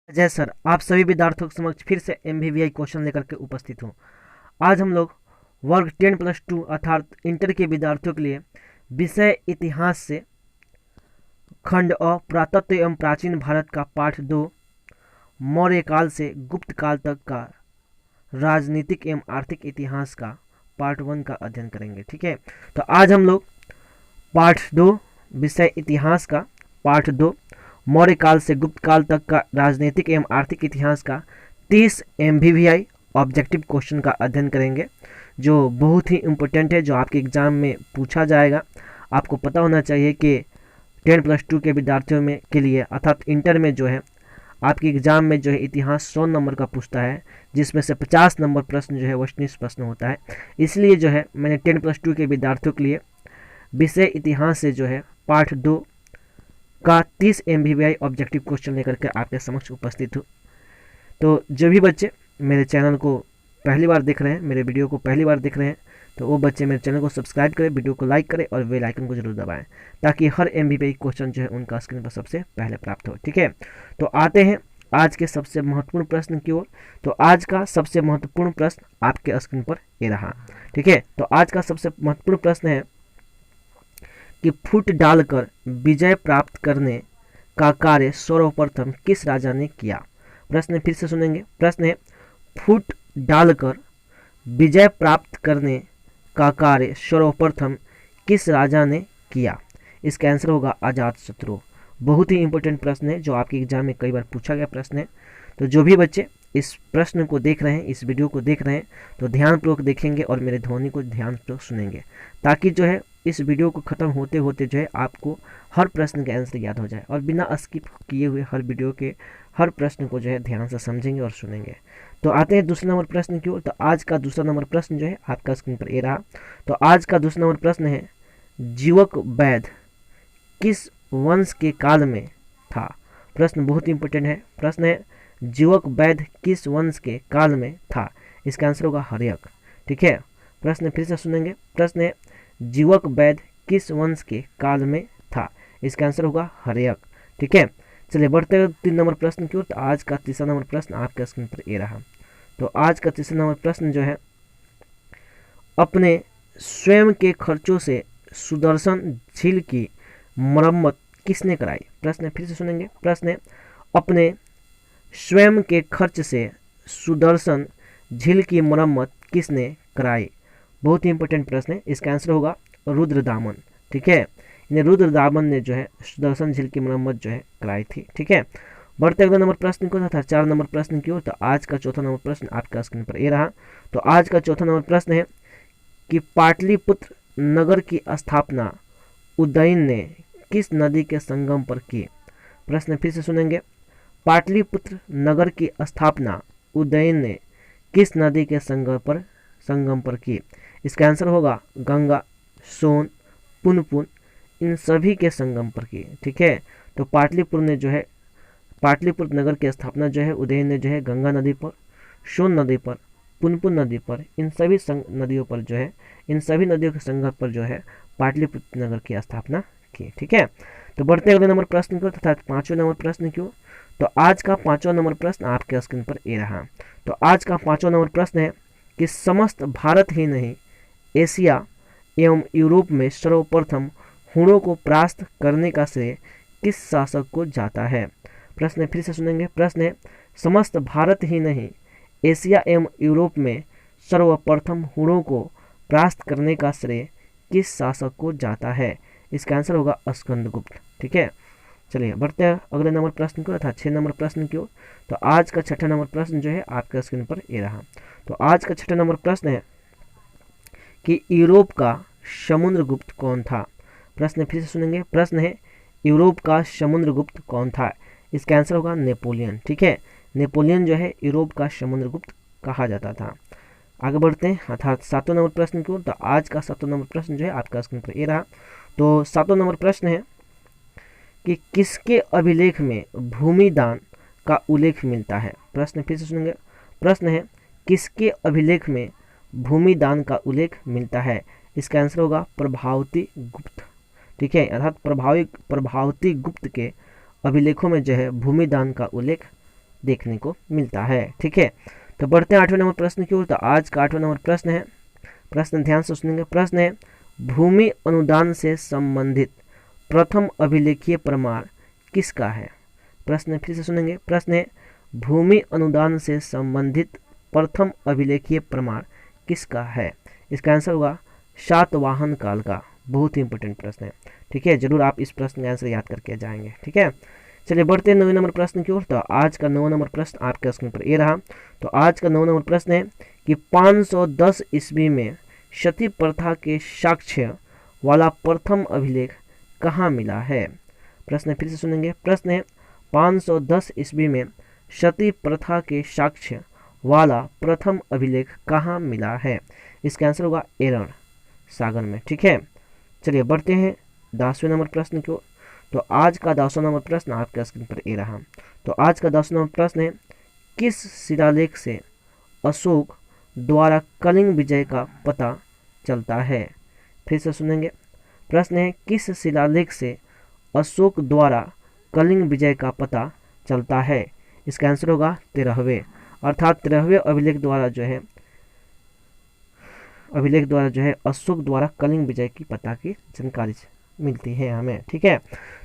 जय सर, आप सभी विद्यार्थियों के समक्ष फिर से MVVI क्वेश्चन लेकर के उपस्थित हूँ। आज हम लोग वर्ग 10+2 अर्थात इंटर के विद्यार्थियों के लिए विषय इतिहास से खंड अ पुरातत्व एवं प्राचीन भारत का पाठ 2 मौर्य काल से गुप्त काल तक का राजनीतिक एवं आर्थिक इतिहास का पार्ट 1 का अध्ययन करेंगे। ठीक है, तो आज हम लोग पाठ 2 विषय इतिहास का पाठ 2 मौर्य काल से गुप्त काल तक का राजनीतिक एवं आर्थिक इतिहास का 30 MVVI ऑब्जेक्टिव क्वेश्चन का अध्ययन करेंगे, जो बहुत ही इम्पोर्टेंट है, जो आपके एग्जाम में पूछा जाएगा। आपको पता होना चाहिए कि 10+2 के विद्यार्थियों में के लिए अर्थात इंटर में जो है आपके एग्जाम में जो है इतिहास 100 नंबर का पूछता है, जिसमें से 50 नंबर प्रश्न जो है वस्तुनिष्ठ प्रश्न होता है। इसलिए जो है मैंने 10+2 के विद्यार्थियों के लिए विषय इतिहास से जो है पाठ 2 का 30 MVVI ऑब्जेक्टिव क्वेश्चन लेकर के आपके समक्ष उपस्थित हूँ। तो जो भी बच्चे मेरे चैनल को पहली बार देख रहे हैं, मेरे वीडियो को पहली बार देख रहे हैं, तो वो बच्चे मेरे चैनल को सब्सक्राइब करें, वीडियो को लाइक करें और बेल आइकन को जरूर दबाएं, ताकि हर MVVI क्वेश्चन जो है उनका स्क्रीन पर सबसे पहले प्राप्त हो। ठीक है, तो आते हैं आज के सबसे महत्वपूर्ण प्रश्न की ओर। तो आज का सबसे महत्वपूर्ण प्रश्न आपके स्क्रीन पर ये रहा। ठीक है, तो आज का सबसे महत्वपूर्ण प्रश्न है कि फुट डालकर विजय प्राप्त करने का कार्य सर्वप्रथम किस राजा ने किया। प्रश्न फिर से सुनेंगे। प्रश्न है, फुट डालकर विजय प्राप्त करने का कार्य सर्वप्रथम किस राजा ने किया। इसका आंसर होगा अजातशत्रु। बहुत ही इंपॉर्टेंट प्रश्न है, जो आपके एग्जाम में कई बार पूछा गया प्रश्न है। तो जो भी बच्चे इस प्रश्न को देख रहे हैं, इस वीडियो को देख रहे हैं, तो ध्यानपूर्वक देखेंगे और मेरे ध्वनि को ध्यानपूर्वक सुनेंगे, ताकि जो है इस वीडियो को ख़त्म होते होते जो है आपको हर प्रश्न का आंसर याद हो जाए, और बिना स्किप किए हुए हर वीडियो के हर प्रश्न को जो है ध्यान से समझेंगे और सुनेंगे। तो आते हैं दूसरे नंबर प्रश्न की ओर। तो आज का दूसरा नंबर प्रश्न जो है आपका स्क्रीन पर ये रहा। तो आज का दूसरा नंबर प्रश्न है, जीवक वैद्य किस वंश के काल में था। प्रश्न बहुत इंपॉर्टेंट है। प्रश्न है, जीवक वैद्य किस वंश के काल में था। इसका आंसर होगा हर्यक। ठीक है, प्रश्न फिर से सुनेंगे। प्रश्न है, जीवक वैद्य किस वंश के काल में था। इसका आंसर होगा हर्यक। ठीक है, चलिए बढ़ते हैं 3 नंबर प्रश्न की ओर। तो आज का तीसरा नंबर प्रश्न आपके स्क्रीन पर ये रहा। तो आज का तीसरा नंबर प्रश्न जो है, अपने स्वयं के खर्चों से सुदर्शन झील की मरम्मत किसने कराई। प्रश्न फिर से सुनेंगे। प्रश्न है, अपने स्वयं के खर्च से सुदर्शन झील की मरम्मत किसने कराई। बहुत ही इंपॉर्टेंट प्रश्न है। इसका आंसर होगा रुद्रदामन। ठीक है, इन्हें रुद्रदामन ने जो है सुदर्शन झील की मरम्मत जो है कराई थी। ठीक है, बढ़ते अगले नंबर प्रश्न को था 4 नंबर प्रश्न की ओर। तो आज का चौथा नंबर प्रश्न आपका स्क्रीन पर ये रहा। तो आज का चौथा नंबर प्रश्न है कि पाटलिपुत्र नगर की स्थापना उदयन ने किस नदी के संगम पर की। प्रश्न फिर से सुनेंगे। पाटलिपुत्र नगर की स्थापना उदयन ने किस नदी के संगम पर की। इसका आंसर होगा गंगा, सोन, पुनपुन, इन सभी के संगम पर की। ठीक है, तो पाटलिपुत्र नगर की स्थापना जो है उदयन ने जो है गंगा नदी पर, सोन नदी पर, पुनपुन नदी पर, इन सभी नदियों पर जो है, इन सभी नदियों के संगम पर जो है पाटलिपुत्र नगर की स्थापना की। ठीक है, तो बढ़ते अगले नंबर प्रश्न की ओर तथा 5वें नंबर प्रश्न की ओर। तो आज का 5वां नंबर प्रश्न आपके स्क्रीन पर ये रहा। तो आज का 5वां नंबर प्रश्न है कि समस्त भारत ही नहीं एशिया एवं यूरोप में सर्वप्रथम हुणों को परास्त करने का श्रेय किस शासक को जाता है। प्रश्न फिर से सुनेंगे। प्रश्न है, समस्त भारत ही नहीं एशिया एवं यूरोप में सर्वप्रथम हुणों को परास्त करने का श्रेय किस शासक को जाता है। इसका आंसर होगा स्कंदगुप्त। ठीक है, चलिए बढ़ते हैं अगले नंबर प्रश्न को अर्थात 6 नंबर प्रश्न की ओर। तो आज का 6ठा नंबर प्रश्न जो है आपके स्क्रीन पर ये रहा। तो आज का 6ठा नंबर प्रश्न है कि यूरोप का समुद्रगुप्त कौन था। प्रश्न फिर से सुनेंगे। प्रश्न है, यूरोप का समुद्रगुप्त कौन था। इसका आंसर होगा नेपोलियन। ठीक है, नेपोलियन जो है यूरोप का समुद्रगुप्त कहा जाता था। आगे बढ़ते हैं अर्थात 7वें नंबर प्रश्न की ओर। तो आज का 7वां नंबर प्रश्न जो है आपका स्क्रीन पर ये रहा। तो 7वां नंबर प्रश्न है कि किसके अभिलेख में भूमि दान का उल्लेख मिलता है। प्रश्न फिर से सुनेंगे। प्रश्न है, किसके अभिलेख में भूमि दान का उल्लेख मिलता है। इसका आंसर होगा प्रभावती गुप्त। ठीक है, अर्थात प्रभावती गुप्त के अभिलेखों में जो है भूमि दान का उल्लेख देखने को मिलता है। ठीक है, तो बढ़ते हैं 8वें नंबर प्रश्न की ओर। तो आज का 8वां नंबर प्रश्न है, प्रश्न ध्यान से सुनेंगे। प्रश्न है, भूमि अनुदान से संबंधित प्रथम अभिलेखीय प्रमाण किसका है? प्रश्न फिर से सुनेंगे। प्रश्न है, भूमि अनुदान से संबंधित प्रथम अभिलेखीय प्रमाण किसका है? इसका आंसर होगा सातवाहन काल का। बहुत ही इंपॉर्टेंट प्रश्न है। ठीक है, जरूर आप इस प्रश्न का आंसर याद करके जाएंगे। ठीक है, चलिए बढ़ते हैं 9वें नंबर प्रश्न की ओर। तो आज का 9वां नंबर प्रश्न आपके स्क्रीन पर ये रहा। तो आज का 9वां नंबर प्रश्न है कि 510 ईस्वी में सती प्रथा के साक्ष्य वाला प्रथम अभिलेख कहाँ मिला है? प्रश्न फिर से सुनेंगे। प्रश्न है, 510 ईस्वी में सती प्रथा के साक्ष्य वाला प्रथम अभिलेख कहाँ मिला है? इसका आंसर होगा एरण सागर में। ठीक है, चलिए बढ़ते हैं 10वें नंबर प्रश्न की ओर। तो आज का 10वां नंबर प्रश्न आपके स्क्रीन पर ये रहा। तो आज का 10वां नंबर प्रश्न है, किस शिलालेख से अशोक द्वारा कलिंग विजय का पता चलता है? फिर से सुनेंगे। प्रश्न है, किस शिलालेख से अशोक द्वारा कलिंग विजय का पता चलता है? इसका आंसर होगा 13वें, अर्थात 13वें अभिलेख द्वारा जो है अशोक द्वारा कलिंग विजय की पता की जानकारी मिलती है हमें। ठीक है,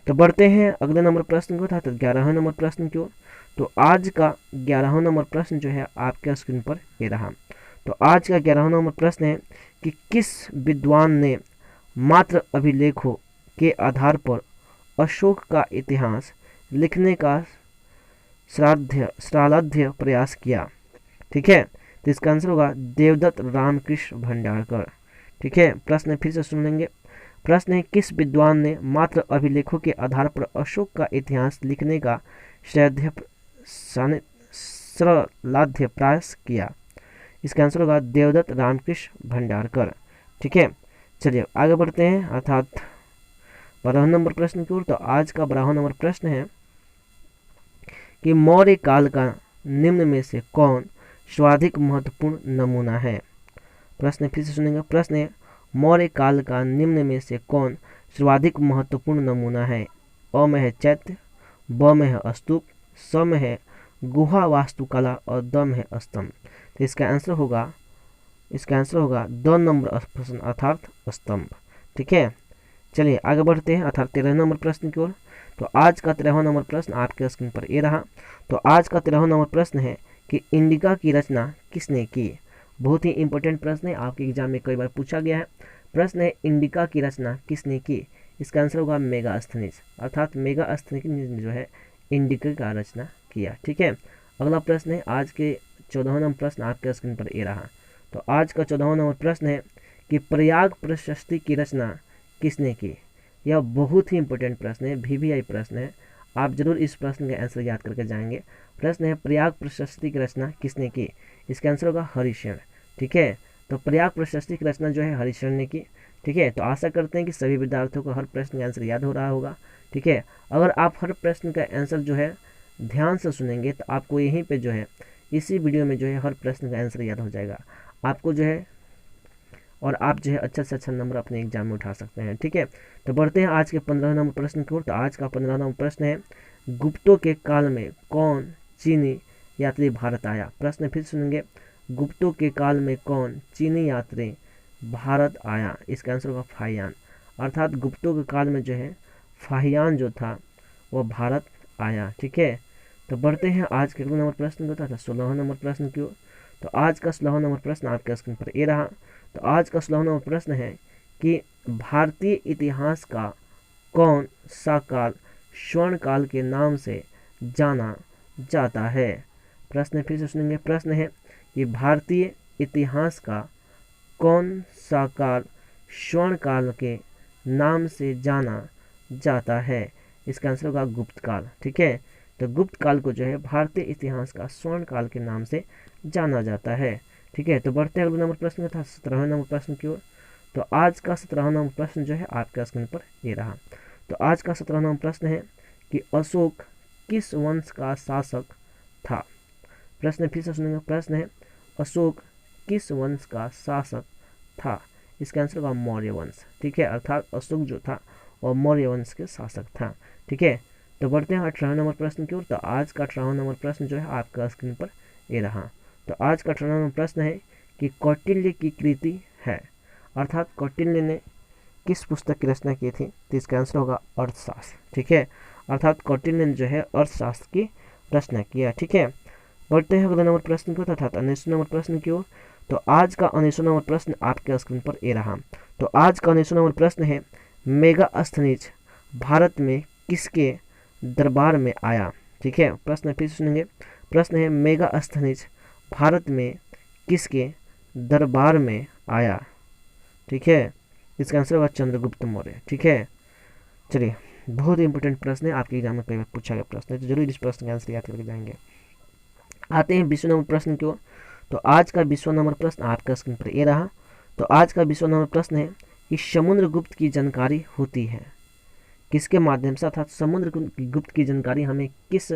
तो बढ़ते हैं अगले नंबर प्रश्न को, अर्थात 11वें नंबर प्रश्न की ओर। तो आज का 11वां नंबर प्रश्न जो है आपके स्क्रीन पर ये रहा। तो आज का 11वां नंबर प्रश्न है कि किस विद्वान ने मात्र अभिलेखों के आधार पर अशोक का इतिहास लिखने का श्राद्ध प्रयास किया? ठीक है, तो इसका आंसर होगा देवदत्त रामकृष्ण भंडारकर। ठीक है, प्रश्न फिर से सुन लेंगे। प्रश्न है, किस विद्वान ने मात्र अभिलेखों के आधार पर अशोक का इतिहास लिखने का श्राद्ध प्रयास किया? इसका आंसर होगा देवदत्त रामकृष्ण भंडारकर। ठीक है, चलिए आगे बढ़ते हैं, अर्थात 12वें नंबर प्रश्न की ओर। तो आज का 12वां नंबर प्रश्न है कि मौर्य काल का निम्न में से कौन सर्वाधिक महत्वपूर्ण नमूना है? प्रश्न फिर से सुनेंगे। प्रश्न है, मौर्य काल का निम्न में से कौन सर्वाधिक महत्वपूर्ण नमूना है? अ में है चैत्य, ब में है स्तूप, स में है गुहा वास्तुकला और द में है स्तंभ। तो इसका आंसर होगा 2 नंबर प्रश्न अर्थात स्तंभ। ठीक है, चलिए आगे बढ़ते हैं, अर्थात 13वें नंबर प्रश्न की ओर। तो आज का 13वां नंबर प्रश्न आपके स्क्रीन पर ये रहा। तो आज का 13वां नंबर प्रश्न है कि इंडिका की रचना किसने की? बहुत ही इंपॉर्टेंट प्रश्न है, आपके एग्जाम में कई बार पूछा गया है। प्रश्न है, इंडिका की रचना किसने की? इसका आंसर होगा मेगास्थनीज, अर्थात मेगास्थनीज ने जो है इंडिका का रचना किया। ठीक है, अगला प्रश्न है, आज के 14वां नंबर प्रश्न आपके स्क्रीन पर ये रहा। तो आज का 14वां नंबर प्रश्न है कि प्रयाग प्रशस्ति की रचना किसने की? यह बहुत ही इंपॉर्टेंट प्रश्न है, VVI प्रश्न है, आप जरूर इस प्रश्न का आंसर याद करके जाएंगे। प्रश्न है, प्रयाग प्रशस्ति की रचना किसने की? इसका आंसर होगा हरिशरण। ठीक है, तो प्रयाग प्रशस्ति की रचना जो है हरिशरण ने की। ठीक है, तो आशा करते हैं कि सभी विद्यार्थियों को हर प्रश्न का आंसर याद हो रहा होगा। ठीक है, अगर आप हर प्रश्न का आंसर जो है ध्यान से सुनेंगे तो आपको यहीं पे जो है इसी वीडियो में जो है हर प्रश्न का आंसर याद हो जाएगा आपको जो है, और आप जो है अच्छा से अच्छा नंबर अपने एग्जाम में उठा सकते हैं। ठीक है, तो बढ़ते हैं आज के 15वें नंबर प्रश्न की ओर। तो आज का 15वां नंबर प्रश्न है, गुप्तों के काल में कौन चीनी यात्री भारत आया? प्रश्न फिर सुनेंगे। गुप्तों के काल में कौन चीनी यात्री भारत आया? इसका आंसर होगा फाहियान, अर्थात गुप्तों के काल में जो है फाहियान जो था वो भारत आया। ठीक है, तो बढ़ते हैं आज के अगले नंबर प्रश्न को, था 16वां नंबर प्रश्न की ओर। तो आज का 16वां नंबर प्रश्न आपके स्क्रीन पर ये रहा। तो आज का 16वां नंबर प्रश्न है कि भारतीय इतिहास का कौन सा काल स्वर्ण काल के नाम से जाना जाता है? प्रश्न फिर से सुनेंगे। प्रश्न है कि भारतीय इतिहास का कौन सा काल स्वर्ण काल के नाम से जाना जाता है? इसका आंसर होगा गुप्त काल। ठीक है, तो गुप्त काल को जो है भारतीय इतिहास का स्वर्ण काल के नाम से जाना जाता है। ठीक है, तो बढ़ते हैं अगले नंबर प्रश्न था 17वें नंबर प्रश्न की ओर। तो आज का 17वां नंबर प्रश्न जो है आपके स्क्रीन पर ये रहा। तो आज का 17वां नंबर प्रश्न है कि अशोक किस वंश का शासक था? प्रश्न फिर से सुनेंगे। प्रश्न है, अशोक किस वंश का शासक था? इसका आंसर होगा मौर्य वंश। ठीक है, अर्थात अशोक जो था वह मौर्य वंश के शासक था। ठीक है, तो बढ़ते हैं 18वें नंबर प्रश्न की ओर। तो आज का 18वां नंबर प्रश्न जो है आपका स्क्रीन पर ये रहा। तो आज का 18वां नंबर प्रश्न है कि कौटिल्य की कृति है, अर्थात कौटिल्य ने किस पुस्तक की रचना की थी? तो इसका आंसर होगा अर्थशास्त्र। ठीक है, अर्थात कौटिल्य ने जो है अर्थशास्त्र की रचना किया। ठीक है, बढ़ते हैं अगले नंबर प्रश्न की ओर, अर्थात 19वें नंबर प्रश्न की ओर। तो आज का 19वां नंबर प्रश्न आपके स्क्रीन पर ये रहा। तो आज का 19वां नंबर प्रश्न है मेगास्थनीज भारत में किसके दरबार में आया? ठीक है, प्रश्न फिर सुनेंगे। प्रश्न है मेगास्थनीज भारत में किसके दरबार में आया? ठीक है, इसका आंसर होगा चंद्रगुप्त मौर्य। ठीक है, चलिए, बहुत ही इंपॉर्टेंट प्रश्न है, आपके एग्जाम में कई बार पूछा गया प्रश्न है, तो जरूर इस प्रश्न का आंसर याद करके जाएंगे। आते हैं 20वें नंबर प्रश्न की ओर। तो आज का 20वां नंबर प्रश्न आपका स्क्रीन पर ये रहा। तो आज का 20वां नंबर प्रश्न है कि समुद्रगुप्त की जानकारी होती है किसके माध्यम से, अर्थात समुद्र गुप्त की जानकारी हमें किस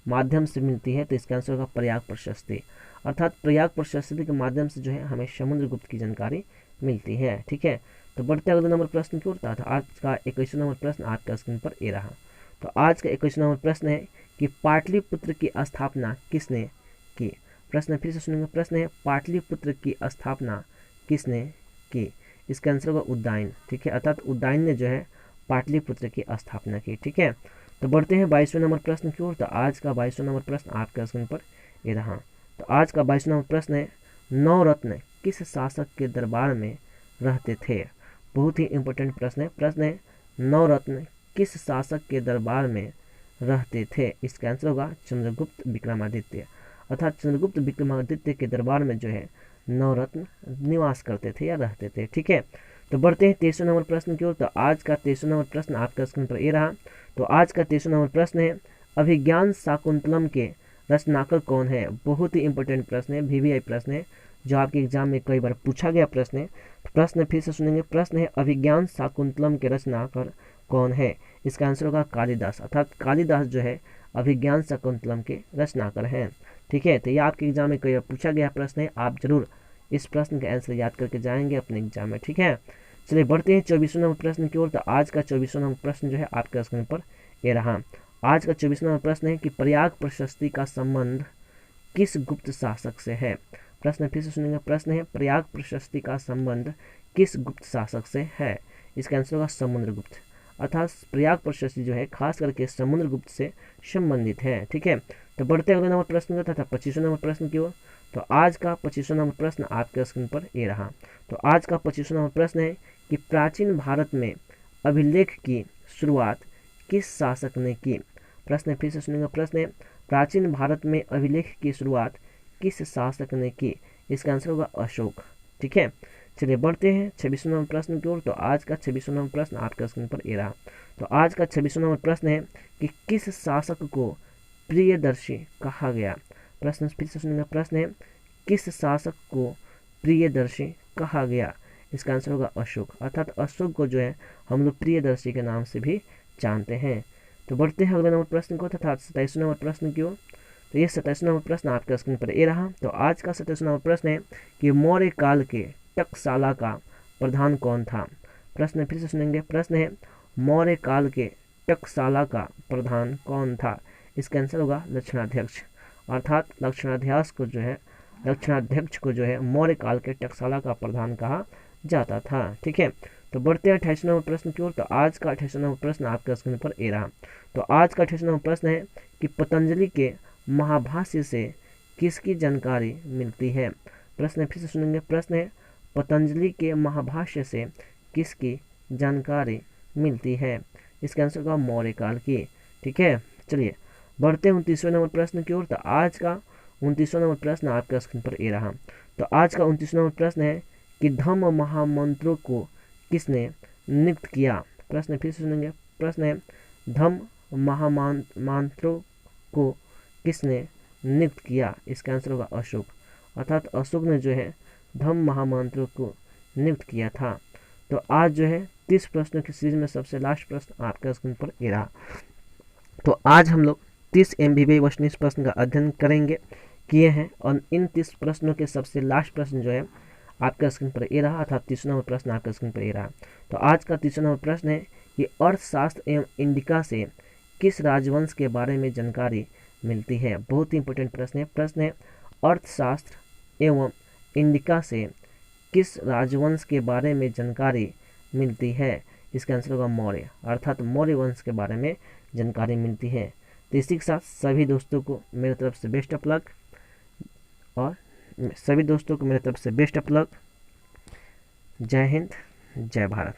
माध्यम से मिलती है? तो इसका आंसर होगा प्रयाग प्रशस्ति, अर्थात प्रयाग प्रशस्ति के माध्यम से जो है हमें समुद्रगुप्त की जानकारी मिलती है। ठीक है, तो बढ़ते अगले नंबर प्रश्न की ओर। आज का 21वां नंबर प्रश्न आपका स्क्रीन पर ये रहा। तो आज का 21वां नंबर प्रश्न है कि पाटलिपुत्र की स्थापना किसने की? प्रश्न फिर से सुनेंगे। प्रश्न है पाटलिपुत्र की स्थापना किसने की? इसका आंसर होगा उदयन। ठीक है, अर्थात उदयन ने जो है पाटलिपुत्र की स्थापना की। ठीक है, तो बढ़ते हैं 22वें नंबर प्रश्न की ओर। तो आज का 22वां नंबर प्रश्न आपके स्क्रीन पर ये रहा। तो आज का 22वां नंबर प्रश्न है नवरत्न किस शासक के दरबार में रहते थे? बहुत ही इंपॉर्टेंट प्रश्न है। प्रश्न है नवरत्न किस शासक के दरबार में रहते थे? इसका आंसर होगा चंद्रगुप्त विक्रमादित्य, अर्थात चंद्रगुप्त विक्रमादित्य के दरबार में जो है नवरत्न निवास करते थे या रहते थे। ठीक है, तो बढ़ते हैं 23वें नंबर प्रश्न की ओर। तो आज का 23वां नंबर प्रश्न आपका स्क्रीन पर ये रहा। तो आज का 23वां नंबर प्रश्न है अभिज्ञान शाकुंतलम के रचनाकार कौन है? बहुत ही इंपॉर्टेंट प्रश्न है, VVI प्रश्न है, जो आपके एग्जाम में कई बार पूछा गया प्रश्न है। तो प्रश्न फिर से सुनेंगे। प्रश्न है अभिज्ञान शाकुंतलम के रचनाकार कौन है? इसका आंसर होगा कालिदास, अर्थात कालिदास जो है अभिज्ञान शाकुंतलम के रचनाकार हैं। ठीक है, तो ये आपके एग्जाम में कई बार पूछा गया प्रश्न है, आप जरूर इस प्रश्न का आंसर याद करके जाएंगे अपने एग्जाम में। ठीक है, चलिए बढ़ते हैं 24वें नंबर प्रश्न की ओर। तो आज का 24वां नंबर प्रश्न जो है आपके स्क्रीन पर ये रहा। आज का 24वां नंबर प्रश्न है कि प्रयाग प्रशस्ति का संबंध किस गुप्त शासक से है? प्रश्न फिर से सुनेंगे। प्रश्न है प्रयाग प्रशस्ति का संबंध किस गुप्त शासक से है? इसका आंसर होगा समुद्रगुप्त, अर्थात प्रयाग प्रशस्ति जो है खास करके समुद्रगुप्त से संबंधित है। ठीक है, तो बढ़ते अगले नंबर प्रश्न तथा 25वें नंबर प्रश्न की ओर। तो आज का 25वां नंबर प्रश्न आपके स्क्रीन पर ये रहा। तो आज का 25वां नंबर प्रश्न है कि प्राचीन भारत में अभिलेख की शुरुआत किस शासक ने की? प्रश्न फिर से सुनेंगे। प्रश्न है प्राचीन भारत में अभिलेख की शुरुआत किस शासक ने की? इसका आंसर होगा अशोक। ठीक है, चलिए बढ़ते हैं 26वें नंबर प्रश्न की ओर। तो आज का 26वां नंबर प्रश्न आपके स्क्रीन पर ये रहा। तो आज का 26वां नंबर प्रश्न है कि किस शासक को प्रियदर्शी कहा गया? प्रश्न फिर से सुनेंगे। प्रश्न है किस शासक को प्रियदर्शी कहा गया? इसका आंसर होगा अशोक, अर्थात अशोक को जो है हम लोग प्रियदर्शी के नाम से भी जानते हैं। तो बढ़ते हैं अगले नंबर प्रश्न को तथा 27वें नंबर प्रश्न की ओर। तो ये 27वां नंबर प्रश्न आपके स्क्रीन पर ये रहा। तो आज का 27वां नंबर प्रश्न है कि मौर्य काल के टकसाला का प्रधान कौन था? प्रश्न फिर से सुनेंगे। प्रश्न है मौर्य काल के टकसाला का प्रधान कौन था? इसका आंसर होगा लक्षणाध्यक्ष, अर्थात लक्षणाध्यक्ष को जो है मौर्य काल के टकसाला का प्रधान कहा जाता था। ठीक है, तो बढ़ते हैं 28वें नंबर प्रश्न की ओर। तो आज का 28वां नंबर प्रश्न आपके स्क्रीन पर ये रहा। तो आज का 28वां नंबर प्रश्न है कि पतंजलि के महाभाष्य से किसकी जानकारी मिलती है? प्रश्न फिर से सुनेंगे। प्रश्न है पतंजलि के महाभाष्य से किसकी जानकारी मिलती है? इसका आंसर होगा मौर्य काल की। ठीक है, चलिए बढ़ते हैं 29वें नंबर प्रश्न की ओर। तो आज का 29वां नंबर प्रश्न आपके स्क्रीन पर ये रहा। तो आज का 29वां नंबर प्रश्न है कि धम्म महामंत्रों को किसने नियुक्त किया? प्रश्न फिर से सुनेंगे। प्रश्न है धम्म महामंत्रों को किसने नियुक्त किया? इसका आंसर होगा अशोक, अर्थात अशोक ने जो है धम्म महामंत्रों को नियुक्त किया था। तो आज जो है 30 प्रश्नों की सीरीज में सबसे लास्ट प्रश्न आपके स्क्रीन पर ये रहा। तो आज हम लोग 30 MBBI वैष्णव प्रश्न का अध्ययन करेंगे किए हैं, और इन 30 प्रश्नों के सबसे लास्ट प्रश्न जो है आपका स्क्रीन पर ये रहा, अर्थात 30वां नंबर प्रश्न आपका स्क्रीन पर ये रहा। तो आज का 30वां नंबर प्रश्न है कि अर्थशास्त्र एवं इंडिका से किस राजवंश के बारे में जानकारी मिलती है? बहुत ही इंपॉर्टेंट प्रश्न है। प्रश्न है अर्थशास्त्र एवं इंडिका से किस राजवंश के बारे में जानकारी मिलती है? इसका आंसर होगा मौर्य, अर्थात मौर्य वंश के बारे में जानकारी मिलती है। तो इसी के साथ सभी दोस्तों को मेरी तरफ से बेस्ट ऑफ लक, और सभी दोस्तों को मेरी तरफ से बेस्ट ऑफ लक। जय हिंद, जय भारत।